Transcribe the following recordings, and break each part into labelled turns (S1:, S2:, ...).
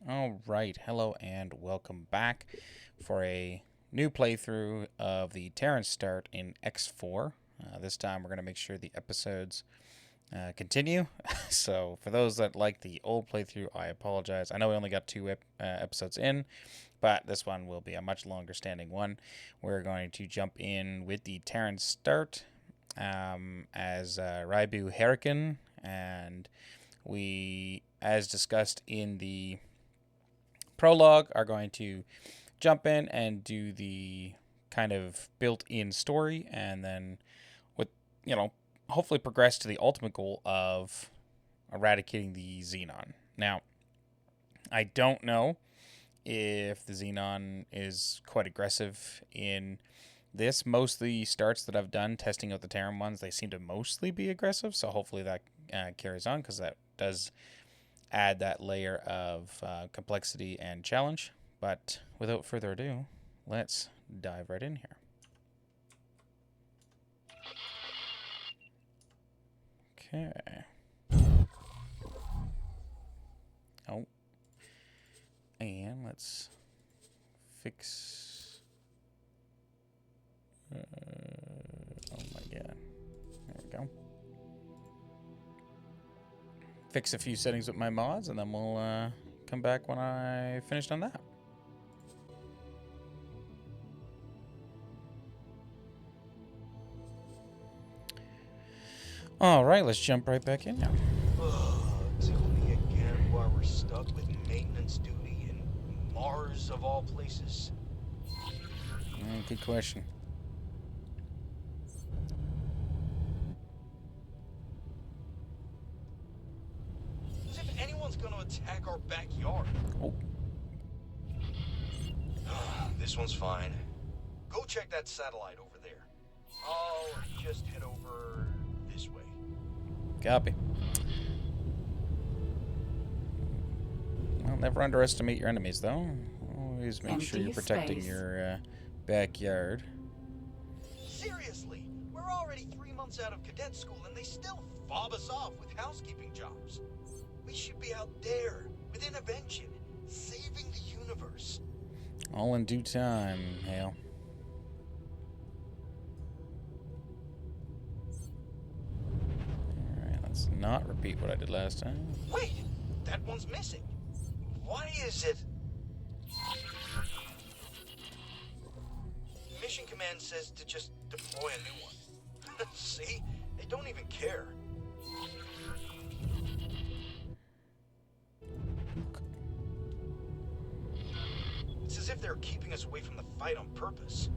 S1: All right, hello and welcome back for a new playthrough of the Terran Start in X4. This time we're going to make sure the episodes continue. So for those that like the old playthrough, I apologize. I know we only got two episodes in, but this one will be a much longer standing one. We're going to jump in with the Terran Start as Raibu Hurricane, and we, as discussed in the prologue, are going to jump in and do the kind of built-in story, and then with hopefully progress to the ultimate goal of eradicating the Xenon. Now, I don't know if the Xenon is quite aggressive in this. Most of the starts that I've done testing out the Terran ones, they seem to mostly be aggressive, so hopefully that carries on, because that does add that layer of complexity and challenge. But without further ado, let's dive right in here. Okay. Oh. And let's fix... oh my god. There we go. Fix a few settings with my mods, and then we'll come back when I finished on that. Alright, let's jump right back in now.
S2: Tell me again why we're stuck with maintenance duty in Mars of all places.
S1: Good question.
S2: As if anyone's gonna attack our backyard.
S1: Oh.
S2: This one's fine. Go check that satellite over there. I'll just head over this way.
S1: Copy. Well, never underestimate your enemies, though. Always make sure you're protecting your backyard.
S2: Seriously, we're already 3 months out of cadet school and they still fob us off with housekeeping jobs. We should be out there, with intervention, saving the universe.
S1: All in due time, Hale. Alright, let's not repeat what I did last time.
S2: Wait, that one's missing. Why is it? Mission Command says to just deploy a new one. See? They don't even care. It's as if they're keeping us away from the fight on purpose.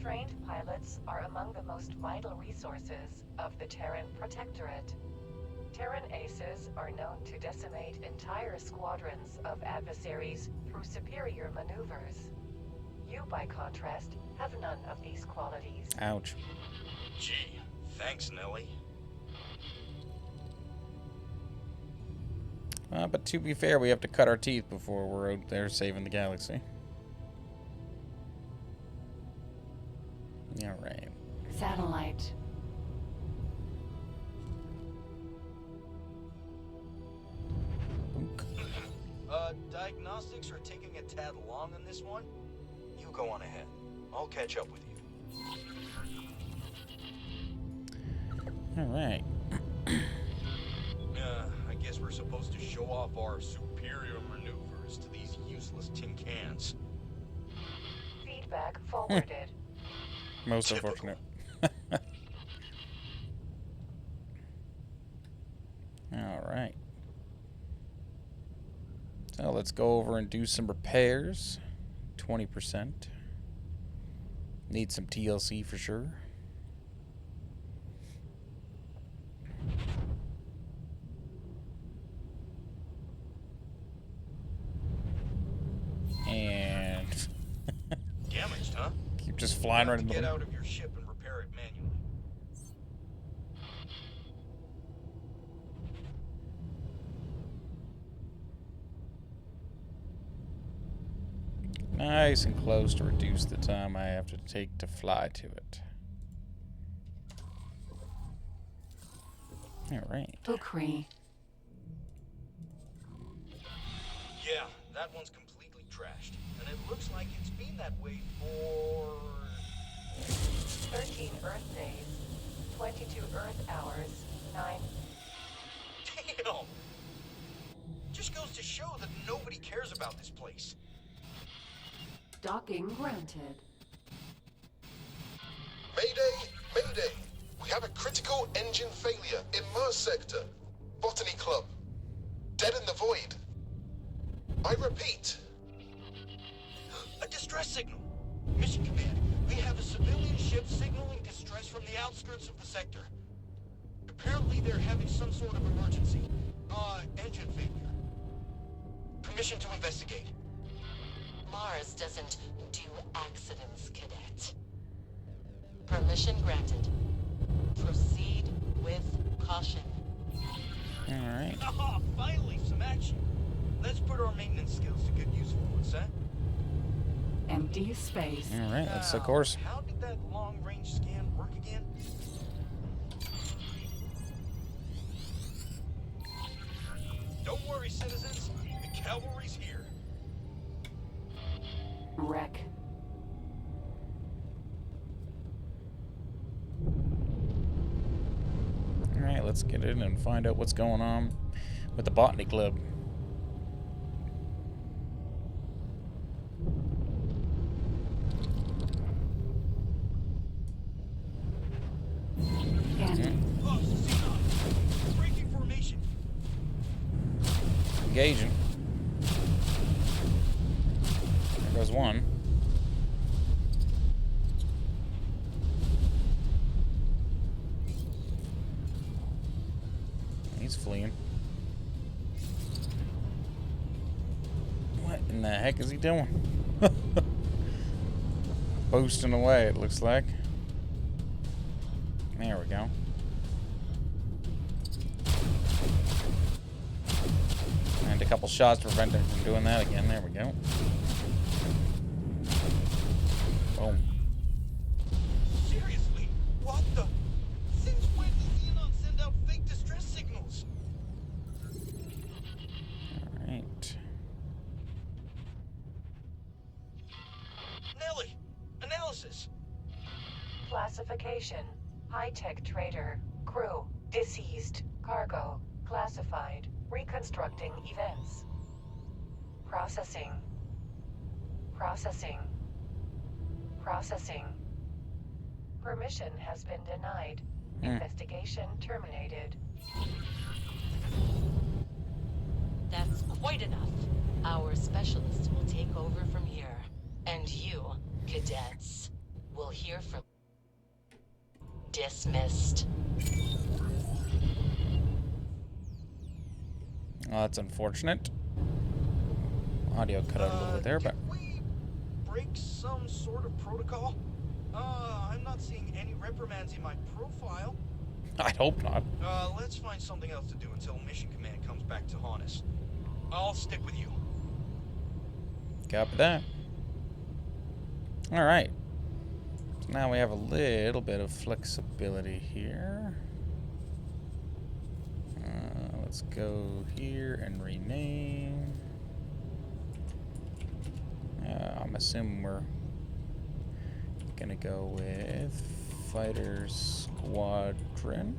S3: Trained pilots are among the most vital resources of the Terran Protectorate. Terran aces are known to decimate entire squadrons of adversaries through superior maneuvers. You, by contrast, have none of these qualities.
S1: Ouch.
S2: Gee, thanks, Nellie.
S1: But to be fair, we have to cut our teeth before we're out there saving the galaxy. Alright.
S3: Satellite.
S2: Diagnostics are taking a tad long on this one. You go on ahead. I'll catch up with you.
S1: Alright.
S2: I guess we're supposed to show off our superior maneuvers to these useless tin cans.
S3: Feedback forwarded.
S1: Most
S2: Typical.
S1: unfortunate. Alright. So let's go over and do some repairs. 20%. Need some TLC for sure. And
S2: Damaged, huh?
S1: keep just flying right into
S2: Get
S1: them.
S2: out of your ship and repair it manually.
S1: Nice and close to reduce the time I have to take to fly to it. Alright.
S3: Kukri.
S2: Yeah, that one's completely trashed. And it looks like it's been that way for...
S3: 13 Earth days, 22 Earth hours, 9...
S2: Damn! Just goes to show that nobody cares about this place.
S4: Docking granted.
S5: Mayday! Mayday! We have a critical engine failure in Mars Sector. Botany Club. Dead in the void. I repeat.
S2: A distress signal. Mission Command, we have a civilian ship signaling distress from the outskirts of the sector. Apparently they're having some sort of emergency. Engine failure. Permission to investigate.
S6: Mars doesn't do accidents, Cadet. Permission granted. Proceed with caution.
S1: Alright.
S2: Ah, finally, some action. Let's put our maintenance skills to good use for once, huh?
S4: Empty space.
S1: Alright, that's the course.
S2: How did that long-range scan work again? Don't worry, citizens. The cavalry's here.
S4: Wreck.
S1: Alright, let's get in and find out what's going on with the Botany Club.
S4: And
S2: Oh, Xenon! Breaking formation.
S1: Engaging. There goes one. He's fleeing. What in the heck is he doing? Boosting away, it looks like. There we go. And a couple shots to prevent him from doing that again. There we go. Boom.
S2: Seriously? What the? Since when does Xenon send out fake distress signals?
S1: Alright.
S2: Nelly, analysis.
S3: Classification. High-tech trader. Crew. Deceased. Cargo. Classified. Reconstructing events. Processing. Processing. Processing. Permission has been denied. Investigation terminated.
S6: That's quite enough. Our specialists will take over from here. And you, cadets, will hear from... Dismissed.
S1: Oh, that's unfortunate. Audio cut out a little bit there, but
S2: Did we break some sort of protocol? I'm not seeing any reprimands in my profile.
S1: I hope not.
S2: Let's find something else to do until Mission Command comes back to haunt us. I'll stick with you.
S1: Copy that. Alright. So now we have a little bit of flexibility here. Let's go here and rename. I'm assuming we're gonna go with Fighter Squadron.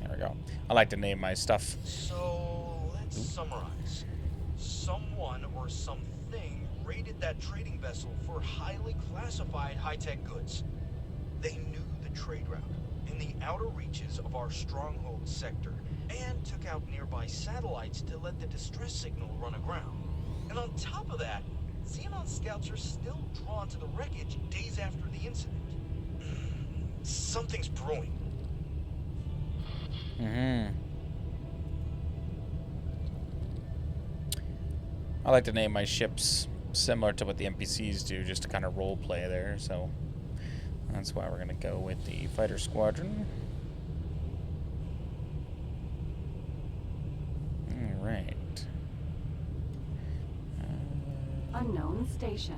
S1: There we go. I like to name my stuff.
S2: So, let's summarize. Someone or something raided that trading vessel for highly classified high-tech goods. They knew the trade route in the outer reaches of our stronghold sector and took out nearby satellites to let the distress signal run aground. And on top of that, Xenon scouts are still drawn to the wreckage days after the incident. Something's brewing.
S1: I like to name my ships similar to what the NPCs do, just to kind of role play there. So that's why we're gonna go with the Fighter Squadron. All right.
S4: unknown station.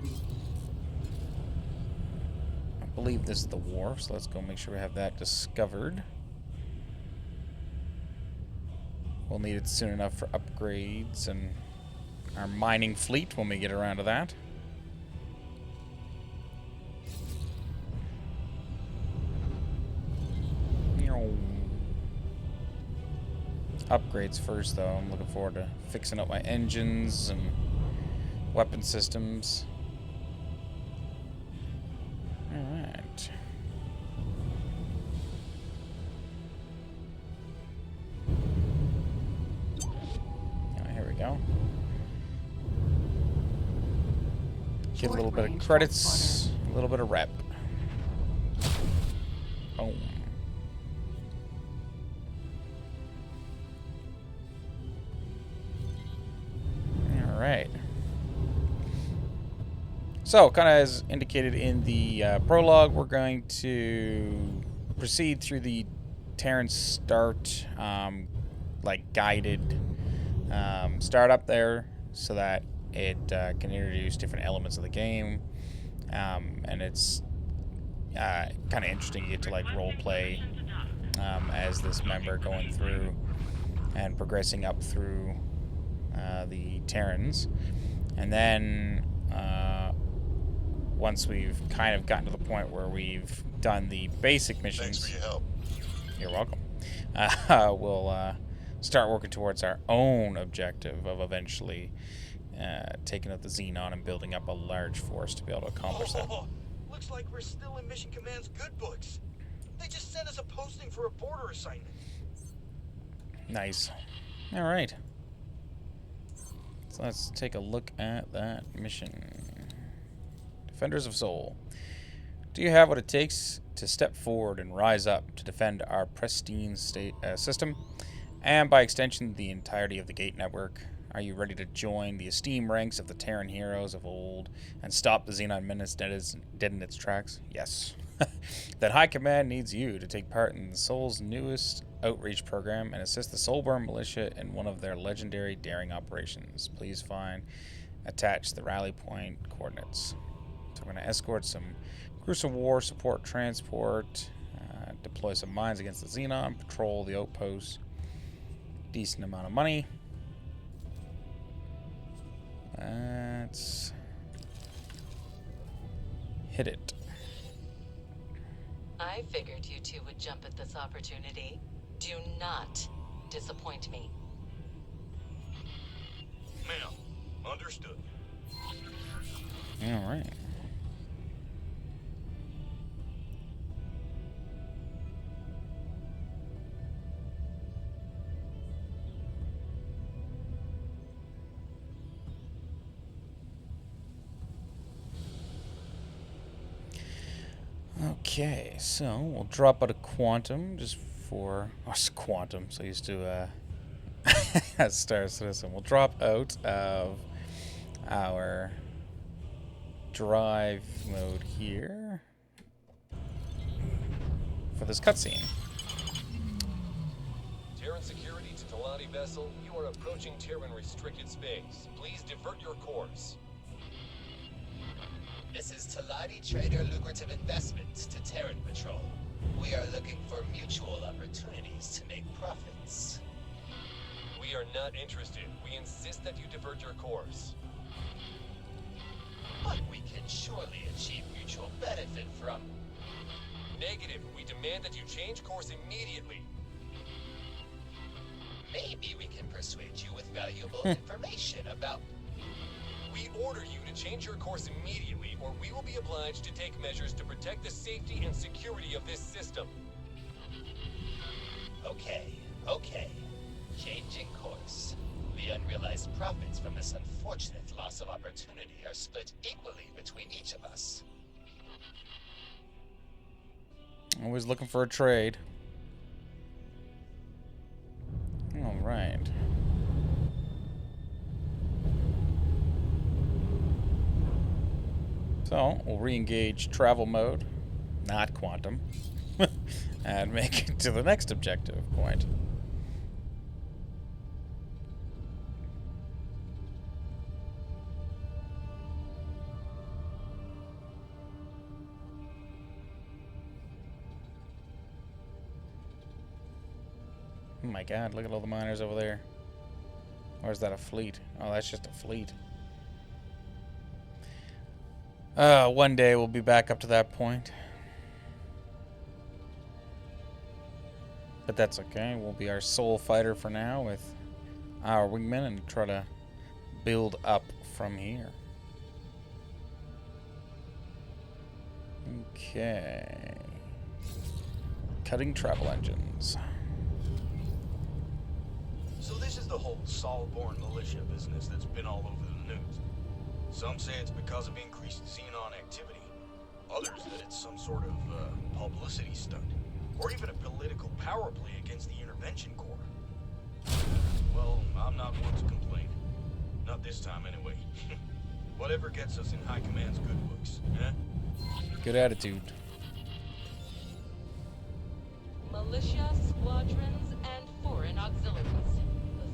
S1: I believe this is the wharf, so let's go make sure we have that discovered. We'll need it soon enough for upgrades and our mining fleet when we get around to that. Upgrades first, though. I'm looking forward to fixing up my engines and weapon systems. Alright. Here we go. Get a little bit of credits, a little bit of rep. Boom. Alright. So, kind of as indicated in the prologue, we're going to proceed through the Terran start, like guided startup there, so that it can introduce different elements of the game, and it's kind of interesting. You get to like role play as this member going through and progressing up through the Terrans, and then once we've kind of gotten to the point where we've done the basic missions.
S5: Thanks for your help.
S1: You're welcome. We'll start working towards our own objective of eventually taking out the Xenon and building up a large force to be able to accomplish that.
S2: Looks like we're still in Mission Command's good books. They just sent us a posting for a border assignment.
S1: Nice. All right. So let's take a look at that mission. Defenders of Sol. Do you have what it takes to step forward and rise up to defend our pristine system, and by extension the entirety of the Gate network? Are you ready to join the esteemed ranks of the Terran heroes of old and stop the Xenon menace dead in its tracks? Yes. Then High Command needs you to take part in the Sol's newest outreach program and assist the Solborn Militia in one of their legendary daring operations. Please find attached the rally point coordinates. So we're going to escort some Crucial War support transport, deploy some mines against the Xenon, patrol the outpost. Decent amount of money. Let's hit it.
S6: I figured you two would jump at this opportunity. Do not disappoint me.
S2: Ma'am, understood.
S1: All right. Okay, so we'll drop out of Quantum just for... Oh, it's Quantum, so used to Star Citizen. We'll drop out of our drive mode here for this cutscene.
S7: Terran security to Talani vessel, you are approaching Terran restricted space. Please divert your course.
S8: This is Talani Trader Lucrative Investments to Terran Patrol. We are looking for mutual opportunities to make profits.
S7: We are not interested. We insist that you divert your course.
S8: But we can surely achieve mutual benefit from...
S7: Negative. We demand that you change course immediately.
S8: Maybe we can persuade you with valuable information about...
S7: We order you to change your course immediately, or we will be obliged to take measures to protect the safety and security of this system.
S8: Okay. Changing course. The unrealized profits from this unfortunate loss of opportunity are split equally between each of us.
S1: Always looking for a trade. All right. So we'll re-engage travel mode, not quantum, and make it to the next objective point. Oh my god, look at all the miners over there. Or is that a fleet? Oh, that's just a fleet. One day we'll be back up to that point. But that's okay. We'll be our sole fighter for now with our wingmen and try to build up from here. Okay. Cutting travel engines.
S2: So this is the whole Solborn Militia business that's been all over the news. Some say it's because of increased xenon activity. Others that it's some sort of publicity stunt. Or even a political power play against the Intervention Corps. Well, I'm not one to complain. Not this time, anyway. Whatever gets us in High Command's good books, eh?
S1: Good attitude.
S6: Militia, squadrons, and foreign auxiliaries.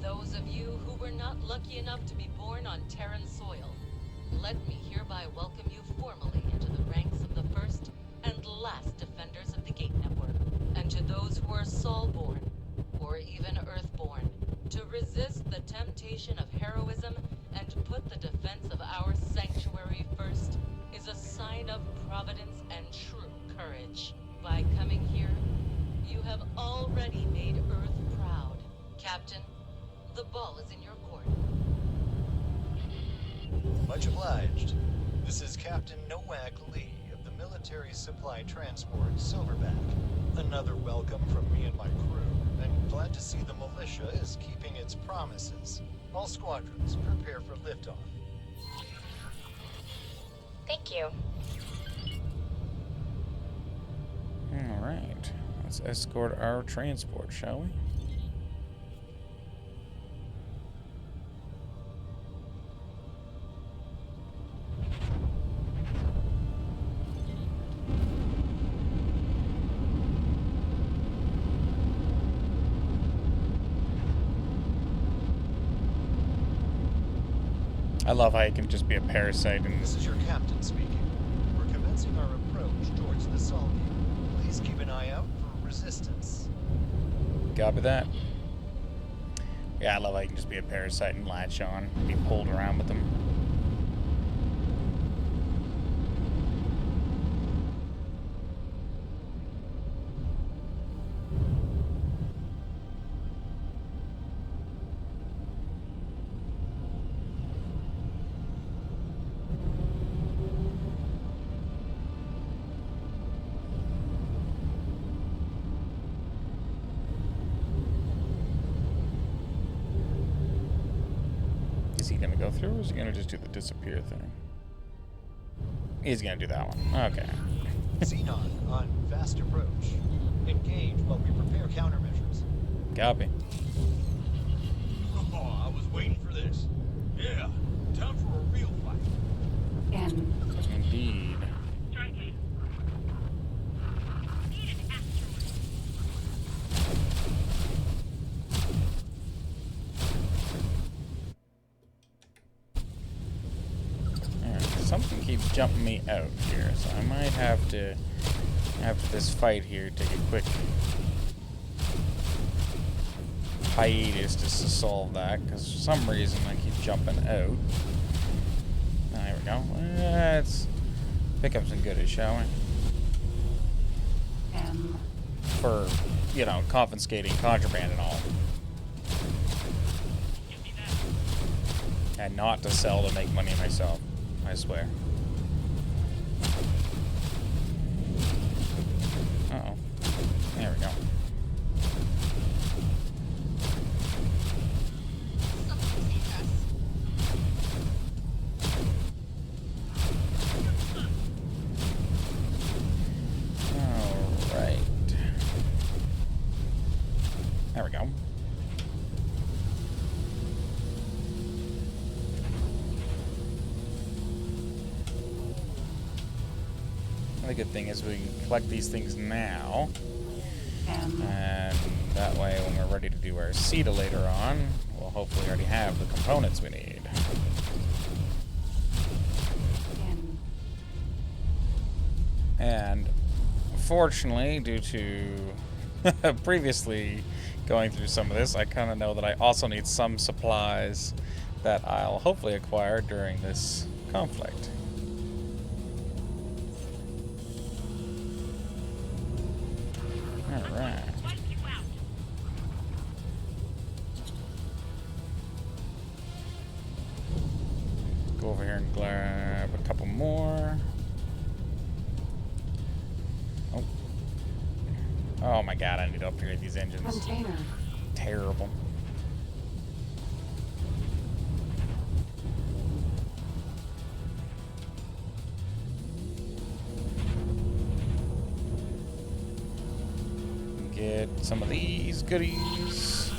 S6: Those of you who were not lucky enough to be born on Terran soil, let me hereby welcome you formally into the ranks of the first and last defenders of the Gate Network. And to those who are Solborn, or even Earthborn, to resist the temptation of heroism and to put the defense of our sanctuary first is a sign of providence and true courage. By coming here, you have already made Earth proud. Captain, the ball is in your court.
S9: Much obliged. This is Captain Nowak Lee of the Military Supply Transport Silverback. Another welcome from me and my crew, and glad to see the militia is keeping its promises. All squadrons, prepare for liftoff.
S3: Thank you.
S1: Alright. Let's escort our transport, shall we? I love how you can just be a parasite and...
S9: This is your captain speaking. We're commencing our approach towards the Solvi. Please keep an eye out for resistance.
S1: Copy that. Yeah, I love how you can just be a parasite and latch on, be pulled around with them. Is he gonna go through, or is he gonna just do the disappear thing? He's gonna do that one. Okay.
S9: Xenon on fast approach. Engage while we prepare countermeasures.
S1: Copy.
S2: Oh, I was waiting for this. Yeah, time for a real fight.
S4: N.
S1: Indeed. Alright, something keeps jumping me out here, so I might have to, after this fight here, take a quick hiatus just to solve that, because for some reason I keep jumping out. There we go. Let's pick up some goodies, shall we?
S4: M.
S1: For, you know, confiscating contraband and all. And not to sell to make money myself, I swear. Uh-oh. There we go. Alright. There we go. The good thing is we can collect these things now,
S4: M.
S1: and that way when we're ready to do our CETA later on, we'll hopefully already have the components we need.
S4: N.
S1: And fortunately, due to previously going through some of this, I kind of know that I also need some supplies that I'll hopefully acquire during this conflict. Alright. Go over here and grab a couple more. Oh. Oh my god, I need to upgrade these engines.
S4: Container.
S1: Terrible. Get some of these goodies.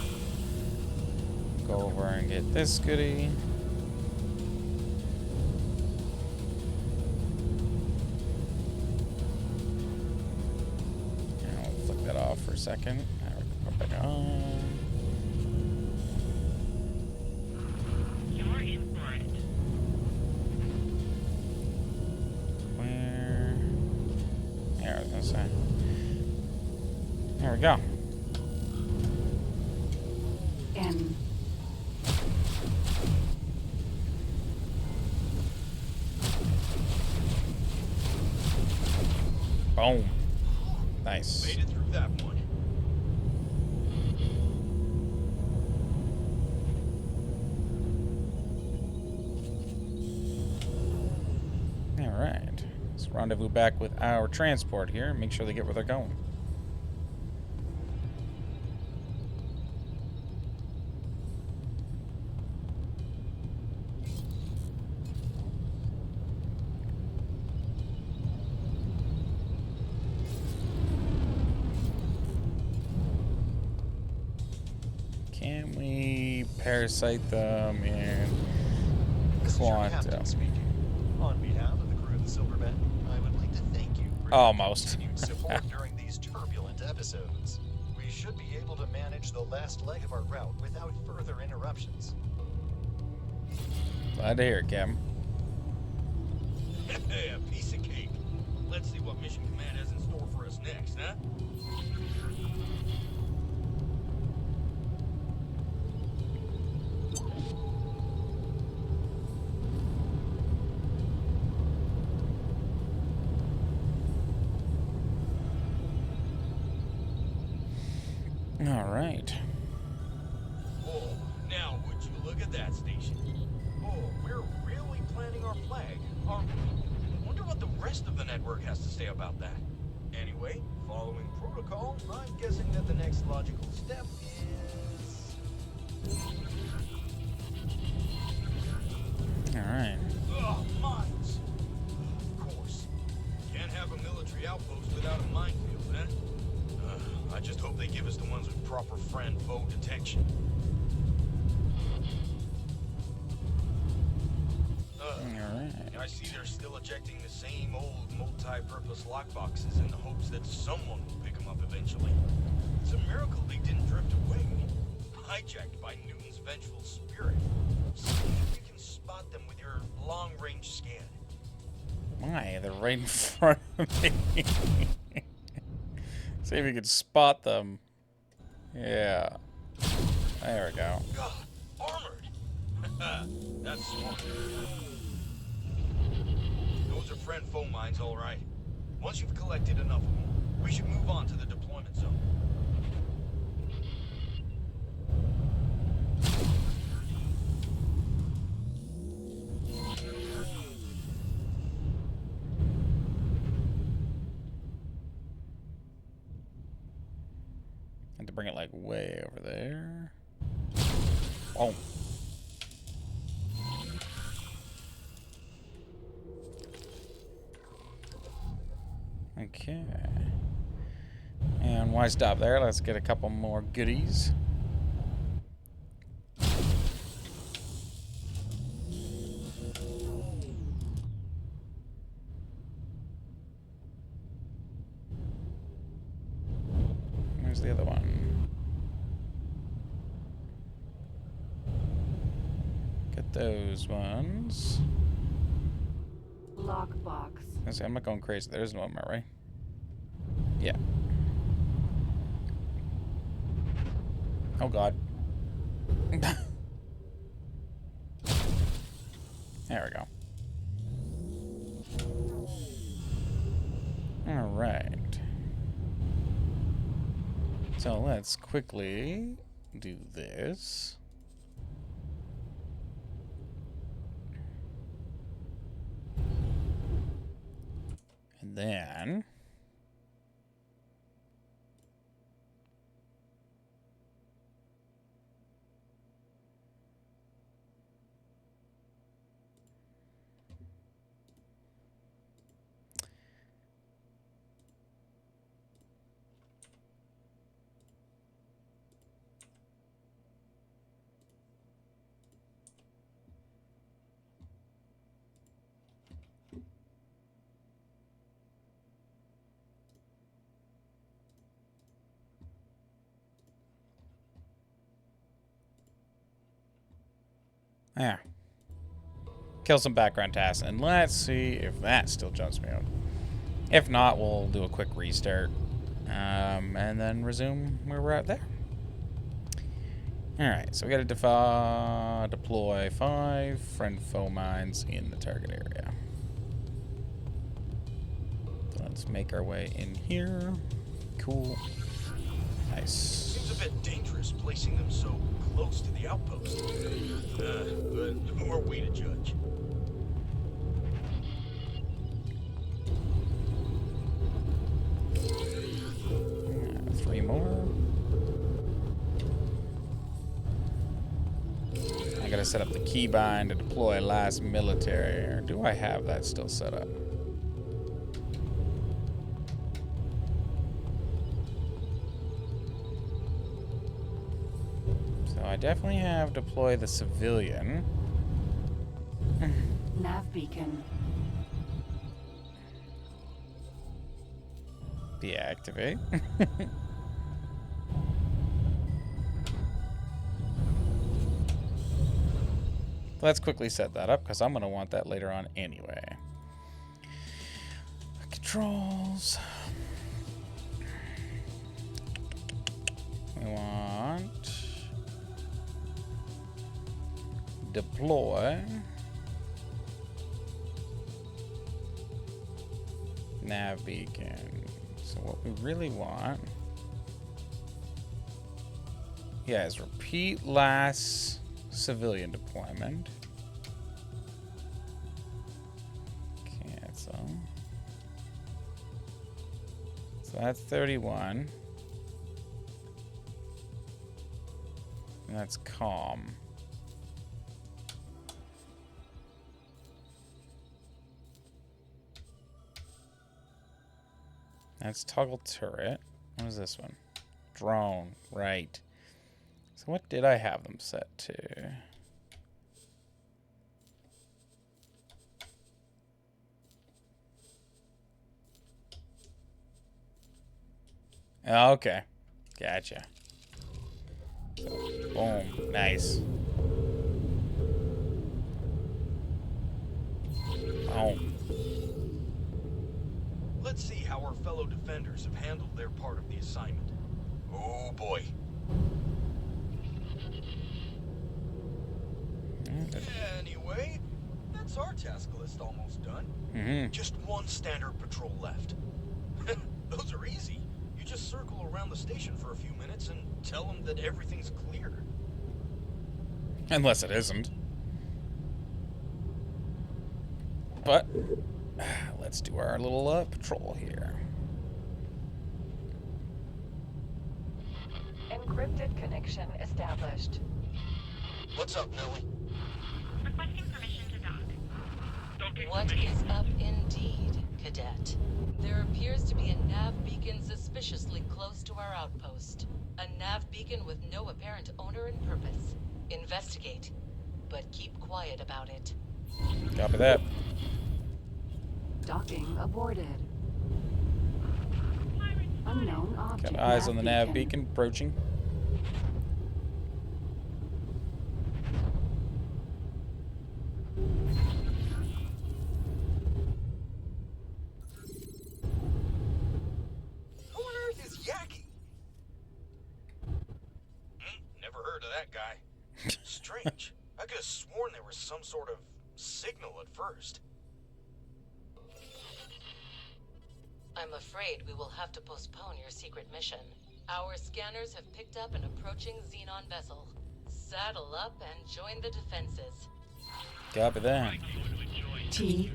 S1: Go over and get this goodie. For a second. Put back on.
S10: You're in for it.
S1: Where? Yeah, I was gonna say. There we go.
S4: N.
S1: Boom. Nice.
S2: Made it through that one.
S1: Alright. Let's rendezvous back with our transport here. Make sure they get where they're going. Can we parasite them in
S9: This is your
S1: Quantum?
S9: captain speaking. On behalf of the crew of the Silverback, I would like to thank you for your
S1: Almost.
S9: continued support during these turbulent episodes. We should be able to manage the last leg of our route without further interruptions.
S1: Glad to hear it, Captain.
S2: A piece of cake. Let's see what Mission Command has in store for us next, huh?
S1: All right.
S2: Oh, now would you look at that station? Oh, we're really planting our flag, aren't we? I wonder what the rest of the network has to say about that. Anyway, following protocol, I'm guessing that the next logical step is...
S1: All right.
S2: Ugh, mines! Of course. Can't have a military outpost without a minefield, eh? I just hope they give us the ones with proper friend foe detection.
S1: Alright.
S2: I see they're still ejecting the same old multi-purpose lockboxes in the hopes that someone will pick them up eventually. It's a miracle they didn't drift away. Hijacked by Newton's vengeful spirit. See if you can spot them with your long-range scan.
S1: My, they're right in front of me. See if you can spot them. Yeah. There we go.
S2: God, armored! That's smart. Those are friend foe mines, all right. Once you've collected enough of them, we should move on to the deployment zone.
S1: Had to bring it like way over there. Oh. Okay. And why stop there? Let's get a couple more goodies. Where's the other one? Get those ones.
S4: Lockbox.
S1: I'm not going crazy. There isn't one more, right? Yeah. Oh god. There we go. Alright. So let's quickly do this. And then... yeah. Kill some background tasks, and let's see if that still jumps me out. If not, we'll do a quick restart, and then resume where we're at there. Alright, so we gotta deploy 5 friend-foe mines in the target area. So let's make our way in here. Cool. Nice.
S2: Seems a bit dangerous placing them so close to the outpost. But who are we to judge?
S1: Three more. I gotta set up the keybind to deploy last military. Or do I have that still set up? So I definitely have deploy the civilian.
S4: Nav beacon.
S1: Deactivate. Let's quickly set that up because I'm going to want that later on anyway. Controls. We want deploy. Nav beacon. So what we really want, yeah, is repeat last civilian deployment. Cancel. So that's 31. And that's calm. That's toggle turret. What is this one? Drone. Right. So what did I have them set to? Okay. Gotcha. So, boom. Nice. Boom.
S2: Let's see how our fellow defenders have handled their part of the assignment. Oh boy. Anyway, that's our task list almost done. Just one standard patrol left. Those are easy. You just circle around the station for a few minutes and tell them that everything's clear.
S1: Unless it isn't. But let's do our little patrol here.
S3: Encrypted connection established.
S2: What's up, Nellie?
S10: Requesting permission to dock.
S6: What is up indeed, Cadet? There appears to be a nav beacon suspiciously close to our outpost. A nav beacon with no apparent owner and purpose. Investigate, but keep quiet about it.
S1: Copy that.
S4: Docking aborted. Unknown object.
S1: Got eyes on the nav beacon approaching.
S2: Who on earth is Yaki? strange. I could have sworn there was some sort of signal at first.
S6: I'm afraid we will have to postpone your secret mission. Our scanners have picked up an approaching Xenon vessel. Saddle up and join the defenses.
S1: Copy that.
S4: T.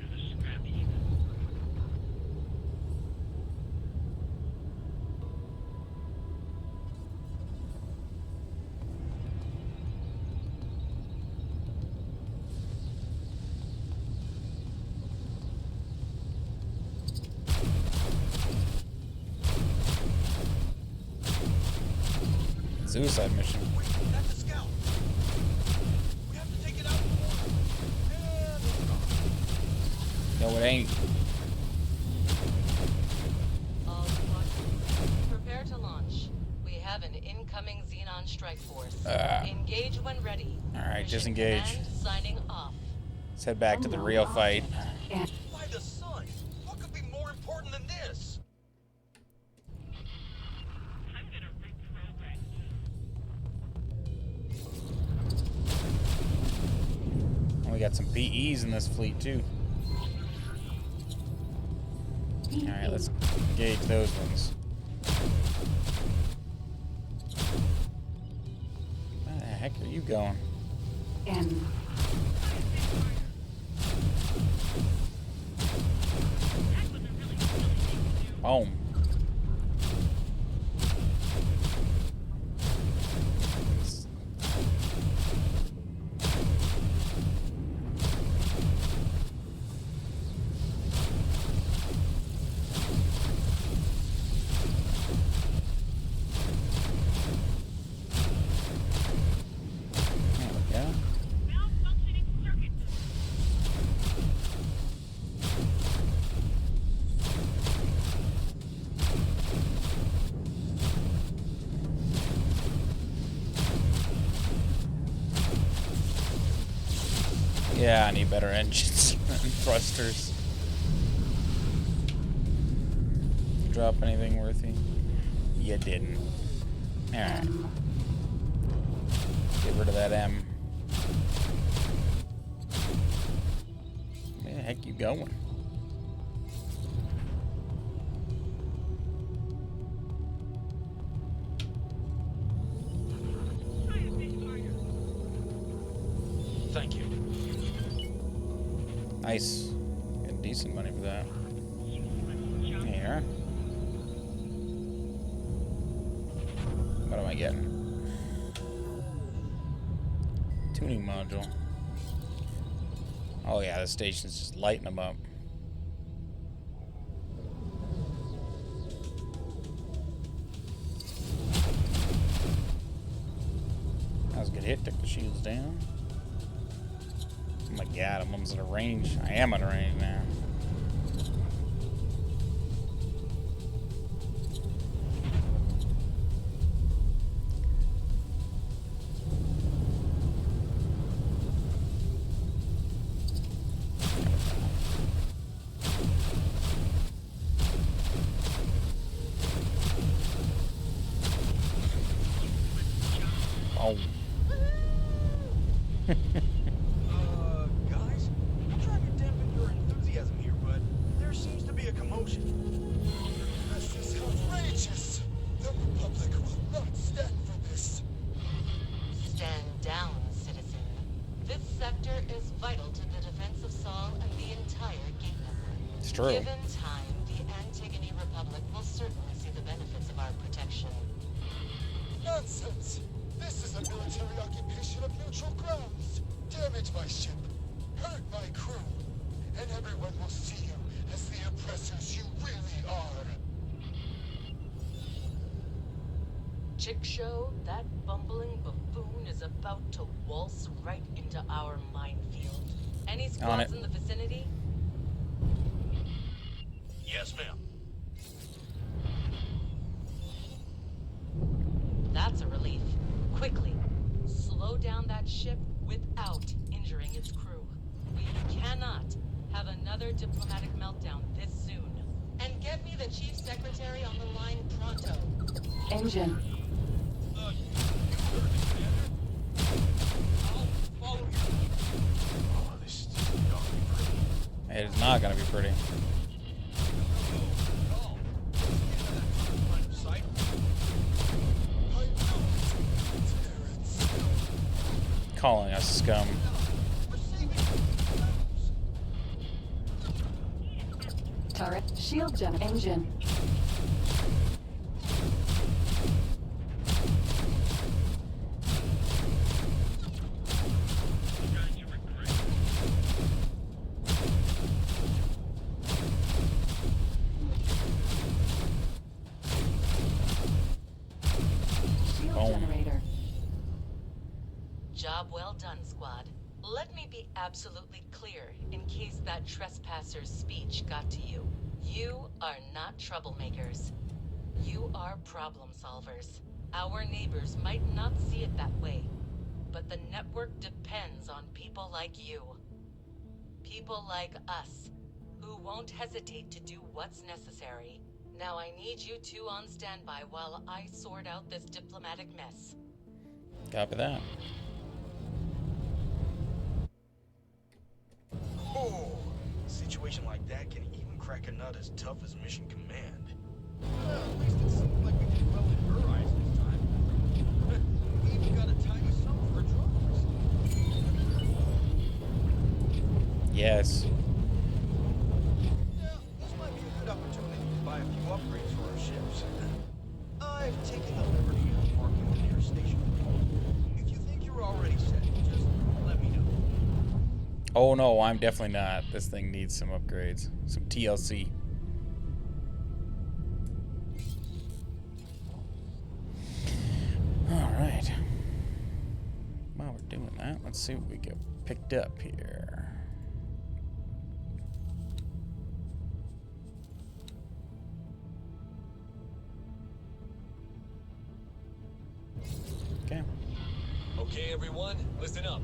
S1: Suicide mission.
S2: Wait, that's a scout. We have to take it out before. And it's gone.
S1: No, it ain't.
S6: All squadrons, prepare to launch. We have an incoming Xenon strike force. Engage when ready.
S1: Alright,
S6: Mission
S1: disengage.
S6: command signing off.
S1: Let's head back to the real fight.
S4: And
S2: By the sun! What could be more important than this?
S10: I'm gonna reprogram you.
S1: We got some PEs in this fleet too. Alright, let's engage those ones. Where the heck are you going?
S4: N.
S1: Boom. There we go.
S10: Malfunctioning circuit system.
S1: Yeah, I need better engines and thrusters. Drop anything worthy? You didn't. Alright. Get rid of that M. Where the heck you going?
S2: Thank you.
S1: Nice. Getting decent money for that. Here. What am I getting? Tuning module. Oh yeah, the station's just lighting them up. That was a good hit. Took the shields down. Oh my god, I'm almost at a range. I am at a range now. Oh.
S2: Guys, I'm trying to dampen your enthusiasm here, but there seems to be a commotion.
S5: This is outrageous! The Republic will not stand for this.
S6: Stand down, citizen. This sector is vital to the defense of Sol and the entire gate network.
S1: It's true.
S6: Given time, the Antigone Republic will certainly see the benefits of our protection.
S5: Nonsense! This is a military occupation of neutral grounds. Damage my ship, hurt my crew, and everyone will see you as the oppressors you really are.
S6: Chick Show, that bumbling buffoon is about to waltz right into our minefield. Any squads
S1: it.
S6: in the vicinity?
S2: Yes, ma'am.
S6: That's a relief. Quickly, slow down that ship without injuring its crew. We cannot have another diplomatic meltdown this soon. And get me the Chief Secretary on the line pronto.
S4: Engine.
S2: You heard me, Commander. I'll
S1: It is not going to be pretty. Calling us scum.
S4: turret shield gen engine. Shield generator.
S6: Job well done, squad. Let me be absolutely clear in case that trespasser's speech got to you. You are not troublemakers. You are problem solvers. Our neighbors might not see it that way, but the network depends on people like you. People like us, who won't hesitate to do what's necessary. Now I need you two on standby while I sort out this diplomatic mess.
S1: Copy that.
S2: Oh, a situation like that can even crack a nut as tough as Mission Command. Well, at least it seemed like we did well in her eyes this time. We even got a tiny sum for drones.
S1: Yes.
S2: Yeah, this might be a good opportunity to buy a few upgrades for our ships. I've taken the liberty of marking the nearest station. If you think you're already set, just let me know.
S1: Oh no, I'm definitely not. This thing needs some upgrades. Some TLC. Alright. While we're doing that, let's see what we get picked up here. Okay.
S7: Okay, everyone, listen up.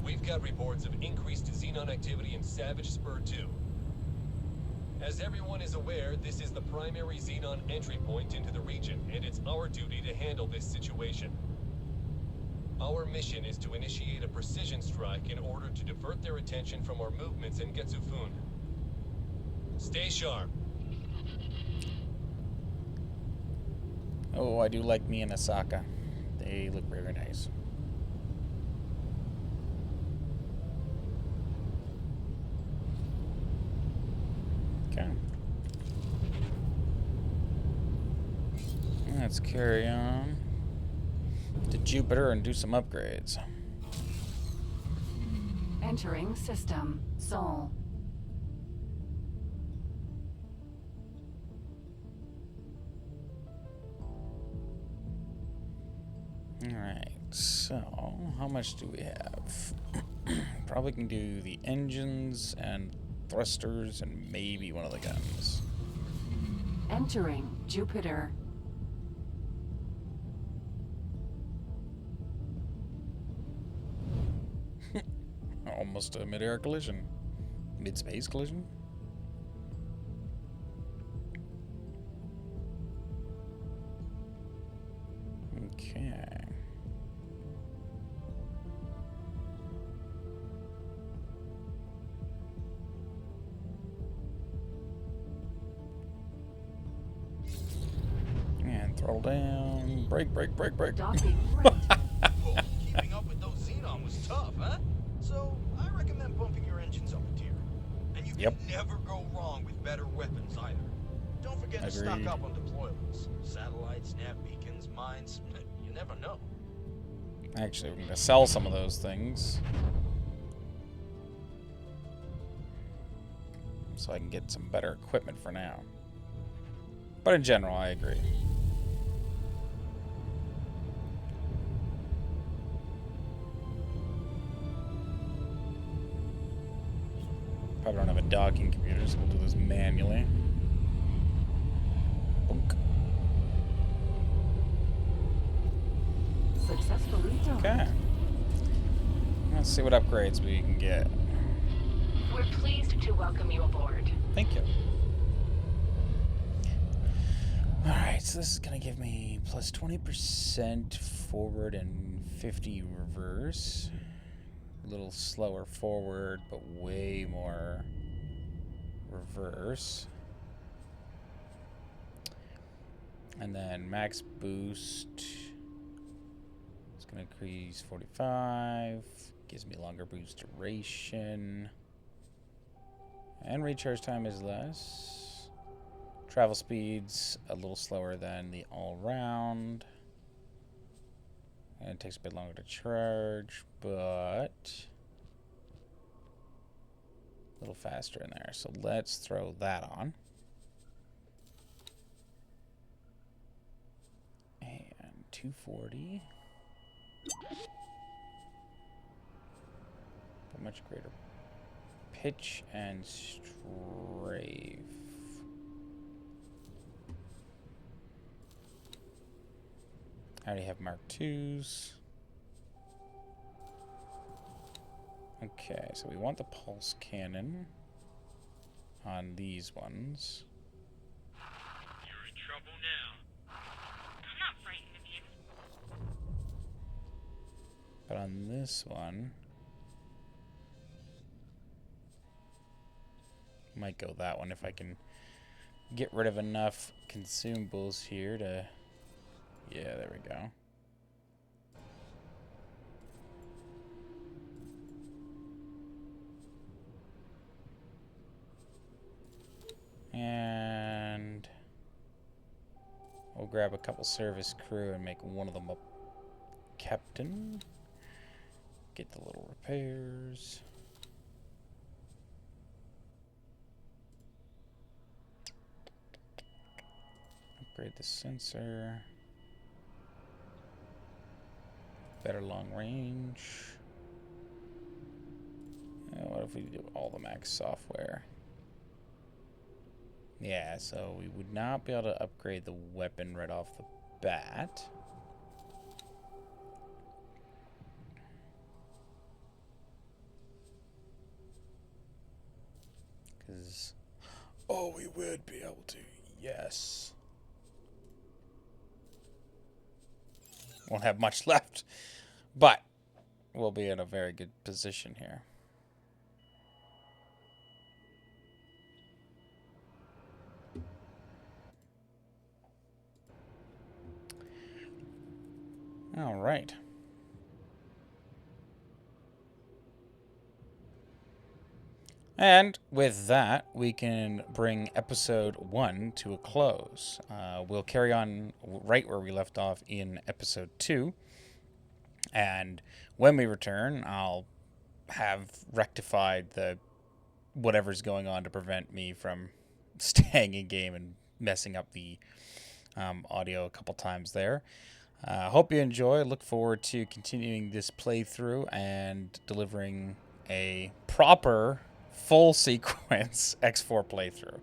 S7: We've got reports of increased Xenon activity in Savage Spur 2. As everyone is aware, this is the primary Xenon entry point into the region, and it's our duty to handle this situation. Our mission is to initiate a precision strike in order to divert their attention from our movements in Getsu Fune. Stay sharp.
S1: Oh, I do like me and Asaka. They look very nice. Okay. Let's carry on to Jupiter and do some upgrades.
S4: Entering system. Sol.
S1: Alright, so how much do we have? Probably can do the engines and thrusters and maybe one of the guns.
S4: Entering Jupiter.
S1: Almost a mid-air collision. Mid-space collision? Okay. And throttle down. Brake, brake, brake, brake.
S4: Docking right.
S2: Oh, keeping up with those Xenon was tough, huh? So, I recommend bumping your engines up a tier. And you
S1: Yep.
S2: can never go wrong with better weapons either. Don't forget to stock
S1: Agreed.
S2: up on deployables. Satellites, nav beacons, mines, you never know.
S1: Actually, we're going to sell some of those things. So I can get some better equipment for now. But in general, I agree. Probably don't have a docking computer, so we'll do this manually. Boink.
S4: Successfully done.
S1: Okay. Let's see what upgrades we can get.
S3: We're pleased to welcome you aboard.
S1: Thank you. Alright, so this is going to give me plus 20% forward and 50 reverse. A little slower forward, but way more reverse. And then max boost. It's going to increase 45. Gives me longer boost duration. And recharge time is less. Travel speed's a little slower than the all-round. And it takes a bit longer to charge, but a little faster in there. So let's throw that on. And 240. A much greater pitch and strafe. I already have Mark IIs. Okay, so we want the pulse cannon on these ones.
S10: You're in trouble now. I'm not frightened of you.
S1: But on this one, might go that one if I can get rid of enough consumables here to... Yeah, there we go. And we'll grab a couple service crew and make one of them a captain. Get the little repairs. Upgrade the sensor. Better long range. What if we do all the max software? Yeah, so we would not be able to upgrade the weapon right off the bat. Because... Oh, we would be able to. Yes. Won't have much left. But we'll be in a very good position here. All right. And with that, we can bring episode 1 to a close. We'll carry on right where we left off in episode 2. And when we return, I'll have rectified the whatever's going on to prevent me from staying in game and messing up the audio a couple times there. Hope you enjoy. Look forward to continuing this playthrough and delivering a proper full sequence X4 playthrough.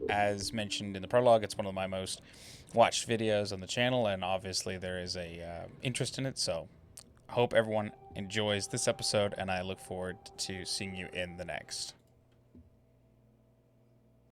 S1: As mentioned in the prologue, it's one of my most watched videos on the channel, and obviously there is a interest in it, so hope everyone enjoys this episode, and I look forward to seeing you in the next.